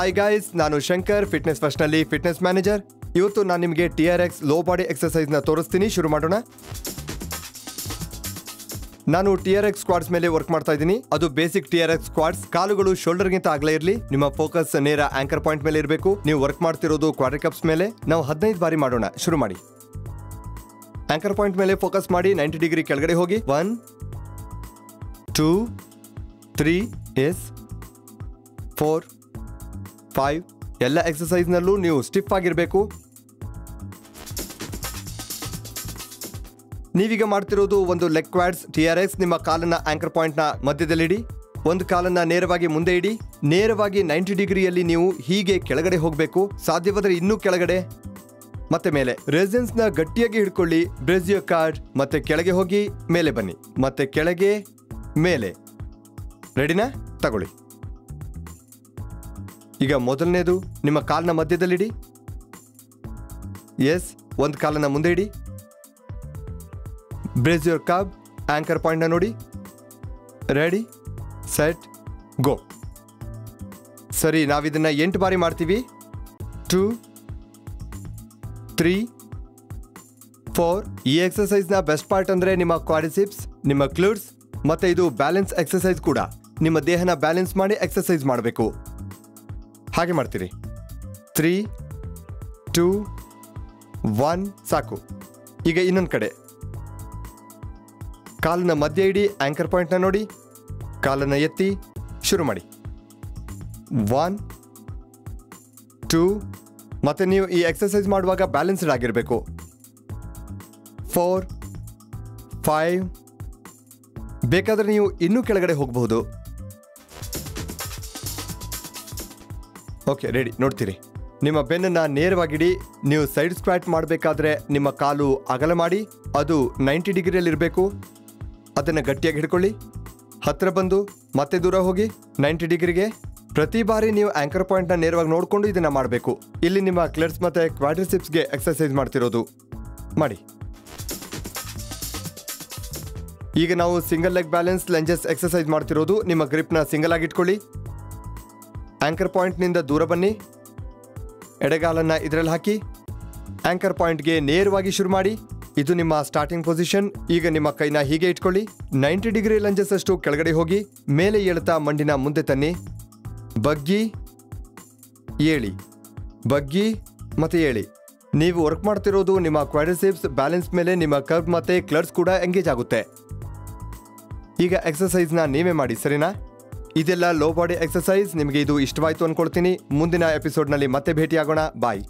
Hi guys, ನಾನು Shankar, fitness first ನಲ್ಲಿ fitness manager. ಇವತ್ತು ನಾನು ನಿಮಗೆ TRX ಲೋ ಬಾಡಿ ಎಕ್ಸರ್ಸೈಸ್ ನ ತೋರಿಸ್ತೀನಿ. ಶುರು ಮಾಡೋಣ. ನಾನು TRX ಸ್ಕ್ವಾಟ್ಸ್ ಮೇಲೆ ವರ್ಕ್ ಮಾಡ್ತಾ ಇದ್ದೀನಿ. ಅದು ಬೇಸಿಕ್ TRX ಸ್ಕ್ವಾಟ್ಸ್. ಕಾಲುಗಳು ಶೋಲ್ಡರ್ ಗಿಂತ ಅಗಲ ಇರಲಿ. ನಿಮ್ಮ ಫೋಕಸ್ ನೇರ ಆಂಕರ್ ಪಾಯಿಂಟ್ ಮೇಲೆ ಇರಬೇಕು. ನೀವು ವರ್ಕ್ ಮಾಡ್ತಿರೋದು ಕ್ವಾಡ್ರಿಸೆಪ್ಸ್ ಮೇಲೆ. ನಾವು 15 ಬಾರಿ ಮಾಡೋಣ. ಶುರು ಮಾಡಿ. ಆಂಕರ್ ಪಾಯಿಂಟ್ ಮೇಲೆ ಫೋಕಸ್ ಮಾಡಿ 90 ಡಿಗ್ರಿ ಕೆಳಗಡೆ ಹೋಗಿ. 1 2 3 4 5 ಎಲ್ಲ ಎಕ್ಸರ್ಸೈಸ್ ನಲ್ಲೂ ನೀವು ಸ್ಟಿಫ್ ಆಗಿರಬೇಕು. ನೀವೀಗ ಮಾಡ್ತಿರೋದು ಒಂದು ಲೆಗ್ ಕ್ವಾಡ್ಸ್ TRX. ನಿಮ್ಮ ಕಾಲನ್ನ ಆಂಕರ್ ಪಾಯಿಂಟ್ ನ ಮಧ್ಯದಲ್ಲಿಡಿ. ಒಂದು ಕಾಲನ್ನ ನೇರವಾಗಿ ಮುಂದೆ ಇಡಿ. ನೇರವಾಗಿ 90 ಡಿಗ್ರಿಯಲ್ಲಿ ನೀವು ಹೀಗೆ ಕೆಳಗಡೆ ಹೋಗಬೇಕು. ಸಾಧ್ಯವಾದರೆ ಇನ್ನೂ ಕೆಳಗಡೆ ಮತ್ತೆ ಮೇಲೆ. ರೆಸಿಸ್ಟೆನ್ಸ್ ನ ಗಟ್ಟಿಯಾಗಿ ಹಿಡ್ಕೊಳ್ಳಿ. ಬ್ರೇಸಿಯೋ ಕಾರ್ಡ್. ಮತ್ತೆ ಕೆಳಗೆ ಹೋಗಿ ಮೇಲೆ ಬನ್ನಿ. ಮತ್ತೆ ಕೆಳಗೆ ಮೇಲೆ. ರೆಡಿನಾ? ತಗೊಳ್ಳಿ. ಈಗ ಮೊದಲನೇದು ನಿಮ್ಮ ಕಾಲನ್ನ ಮಧ್ಯದಲ್ಲಿಡಿ. ಎಸ್, ಒಂದು ಕಾಲನ್ನ ಮುಂದೆ ಇಡಿ. ಬ್ರೇಸ್ ಯೋರ್ ಕಬ್. ಆಂಕರ್ ಪಾಯಿಂಟ್ ನ ನೋಡಿ. ರೆಡಿ, ಸೆಟ್, ಗೋ. ಸರಿ, ನಾವಿದನ್ನ 8 ಬಾರಿ ಮಾಡ್ತೀವಿ. 2 3 4. ಈ ಎಕ್ಸರ್ಸೈಸ್ ನ ಬೆಸ್ಟ್ ಪಾರ್ಟ್ ಅಂದ್ರೆ ನಿಮ್ಮ ಕ್ವಾಡ್ರಿಸೆಪ್ಸ್, ನಿಮ್ಮ ಗ್ಲೂಟ್ಸ್, ಮತ್ತೆ ಇದು ಬ್ಯಾಲೆನ್ಸ್ ಎಕ್ಸರ್ಸೈಸ್ ಕೂಡ. ನಿಮ್ಮ ದೇಹನ ಬ್ಯಾಲೆನ್ಸ್ ಮಾಡಿ ಎಕ್ಸರ್ಸೈಸ್ ಮಾಡಬೇಕು. ಹಾಗೆ ಮಾಡ್ತೀರಿ. 3 2 1 ಸಾಕು. ಈಗ ಇನ್ನೊಂದು ಕಡೆ ಕಾಲನ್ನ ಮಧ್ಯ ಇಡಿ. ಆಂಕರ್ ಪಾಯಿಂಟ್ ನ ನೋಡಿ. ಕಾಲನ್ನ ಎತ್ತಿ ಶುರು ಮಾಡಿ. 1 2. ಮತ್ತೆ ನೀವು ಈ ಎಕ್ಸರ್ಸೈಸ್ ಮಾಡುವಾಗ ಬ್ಯಾಲೆನ್ಸ್ಡ್ ಆಗಿರಬೇಕು. 4 5. ಬೇಕಾದ್ರೆ ನೀವು ಇನ್ನೂ ಕೆಳಗಡೆ ಹೋಗಬಹುದು. Okay, ready. ನೋಡ್ತೀರಿ, ನಿಮ್ಮ ಬೆನ್ನನ್ನು ನೇರವಾಗಿಡಿ. ನೀವು ಸೈಡ್ ಸ್ಕ್ವಾಟ್ ಮಾಡಬೇಕಾದ್ರೆ ನಿಮ್ಮ ಕಾಲು ಅಗಲ ಮಾಡಿ. ಅದು 90 ಡಿಗ್ರಿಯಲ್ಲಿ ಇರಬೇಕು. ಅದನ್ನು ಗಟ್ಟಿಯಾಗಿ ಹಿಡ್ಕೊಳ್ಳಿ. ಹತ್ತಿರ ಬಂದು ಮತ್ತೆ ದೂರ ಹೋಗಿ 90 ಡಿಗ್ರಿಗೆ. ಪ್ರತಿ ಬಾರಿ ನೀವು ಆಂಕರ್ ಪಾಯಿಂಟ್ನ ನೇರವಾಗಿ ನೋಡಿಕೊಂಡು ಇದನ್ನು ಮಾಡಬೇಕು. ಇಲ್ಲಿ ನಿಮ್ಮ ಕ್ಲೆಟ್ಸ್ ಮತ್ತು ಕ್ವಾಡ್ರಿಸೆಪ್ಸ್ಗೆ ಎಕ್ಸರ್ಸೈಸ್ ಮಾಡ್ತಿರೋದು. ಮಾಡಿ. ಈಗ ನಾವು single leg balance lunges exercise ಮಾಡ್ತಿರೋದು. ನಿಮ್ಮ ಗ್ರಿಪ್ನ ಸಿಂಗಲ್ ಆಗಿ ಇಟ್ಕೊಳ್ಳಿ. ಆಂಕರ್ ಪಾಯಿಂಟ್ನಿಂದ ದೂರ ಬನ್ನಿ. ಎಡಗಾಲನ್ನ ಇದರಲ್ಲಿ ಹಾಕಿ ಆಂಕರ್ ಪಾಯಿಂಟ್ಗೆ ನೇರವಾಗಿ ಶುರು ಮಾಡಿ. ಇದು ನಿಮ್ಮ ಸ್ಟಾರ್ಟಿಂಗ್ ಪೊಸಿಷನ್. ಈಗ ನಿಮ್ಮ ಕೈನ ಹೀಗೆ ಇಟ್ಕೊಳ್ಳಿ. 90 ಡಿಗ್ರಿ ಲಂಜಸ್ ಅಷ್ಟು ಕೆಳಗಡೆ ಹೋಗಿ ಮೇಲೆ ಏಳುತ್ತಾ ಮಂಡಿನ ಮುಂದೆ ತನ್ನಿ. ಬಗ್ಗಿ ಏಳಿ, ಬಗ್ಗಿ ಮತ್ತೆ ಏಳಿ. ನೀವು ವರ್ಕ್ ಮಾಡ್ತಿರೋದು ನಿಮ್ಮ ಕ್ವಾಡ್ರಿಸೆಪ್ಸ್ ಬ್ಯಾಲೆನ್ಸ್ ಮೇಲೆ. ನಿಮ್ಮ ಕರ್ವ್ ಮತ್ತೆ ಕ್ಲಟ್ಸ್ ಕೂಡ ಎಂಗೇಜ್ ಆಗುತ್ತೆ. ಈಗ ಎಕ್ಸರ್ಸೈಸ್ನ ನೀವೇ ಮಾಡಿ, ಸರಿನಾ? ಇದೆಲ್ಲ ಲೋ ಬಾಡಿ ಎಕ್ಸರ್ಸೈಸ್. ನಿಮಗೆ ಇದು ಇಷ್ಟವಾಯಿತು ಅನ್ಕೊಳ್ತೀನಿ. ಮುಂದಿನ ಎಪಿಸೋಡ್ನಲ್ಲಿ ಮತ್ತೆ ಭೇಟಿಯಾಗೋಣ. ಬಾಯ್.